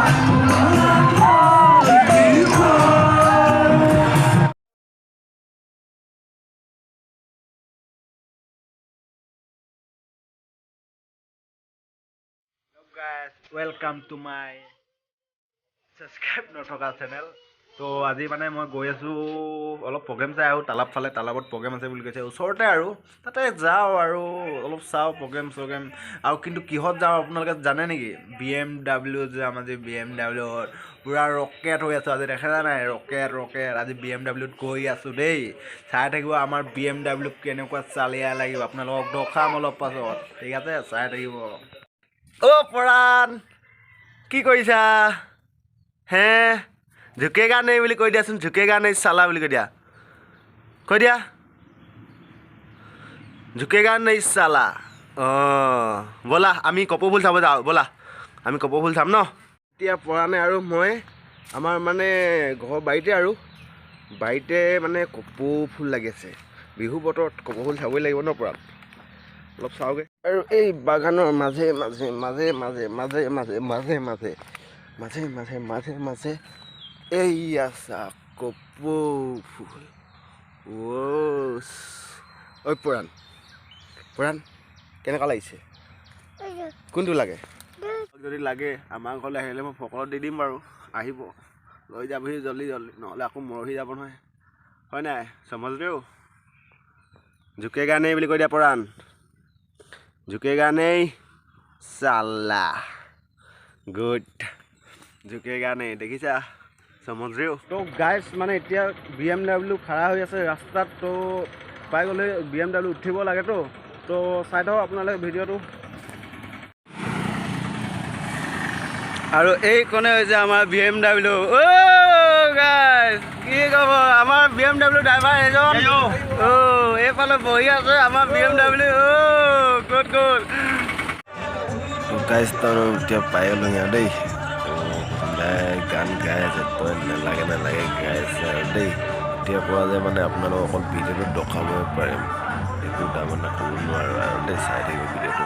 Guys, welcome to my subscribe নথকা channel. তো আজি মানে মই গৈ আছো অলপ প্ৰগ্ৰেম চাই আহোঁ তালাব ফালে। তালাবত প্ৰগ্ৰেম আছে বুলি কৈছে, ওচৰতে আৰু তাতে যাওঁ আৰু অলপ চাওঁ প্ৰগ্ৰেম চগ্ৰেম। আৰু কিন্তু কিহত যাওঁ আপোনালোকে জানে নেকি? BMW যে আমাৰ যে BMW পূৰা ৰকেট হৈ আছোঁ আজি, দেখা নাই? ৰকেট আজি BMWত গৈ আছোঁ দেই। চাই থাকিব আমাৰ BMW কেনেকুৱা চালিয়া লাগিব, আপোনালোকক দেখাম অলপ পাছত, ঠিক আছে? চাই থাকিব। পৰাণ, কি কৰিছা হে? ঝুকেগা নেই বুলি কৈ দিয়াচোন, ঝুকেগা নেই চালা বুলি কৈ দিয়া, ঝুকেগা নেই চালা। ব'লা আমি কপৌ ফুল চাব যাওঁ, ব'লা আমি কপৌ ফুল চাম ন। এতিয়া পৰাণে আৰু মই আমাৰ মানে ঘৰৰ বাৰীতে মানে কপৌ ফুল লাগি আছে। বিহু বতৰত কপৌ ফুল চাবই লাগিব ন পৰাণ, অলপ চাওঁগৈ। আৰু এই বাগানৰ মাজে মাজে এইয়া চা কপৌ ফুল। ঐ পৰাণ কেনেকুৱা লাগিছে? কোনটো লাগে? যদি লাগে আমাৰ ঘৰলৈ আহিলে মই ফকলত দি দিম বাৰু, আহিব লৈ যাবহি জল্দি, নহ'লে আকৌ মৰহি যাব নহয়, হয় নাই? সমজৰেও ঝুকেগা নেই বুলি কৈ দিয়া পৰাণ, ঝুকেগা নেই চালা। গুড, ঝুকেগা নেই, দেখিছা? সমজৰেও। তো গাইজ মানে এতিয়া BMW খাৰা হৈ আছে ৰাস্তাত, তো পাই গ'লে BMW উঠিব লাগেতো, তো চাই থাকক আপোনালোকে ভিডিঅ'টো। আৰু এইখনে হৈছে আমাৰ BMW। গাইজ কি ক'ব, আমাৰ BMW ড্ৰাইভাৰ এজন এইফালে বহি আছে আমাৰ BMW। ক'ত গ'ল? গাইজ তাৰ এতিয়া পাই গ'লো ইয়াত দেই। গান গাই আছে, তই নালাগে গাই আছে আৰু দেই। এতিয়া পৰা যে মানে আপোনালোকক অকল ভিডিঅ'টো দেখাবই পাৰিম, একো তাৰমানে ক'ব নোৱাৰোঁ আৰু দেই। চাই থাকিব ভিডিঅ'টো।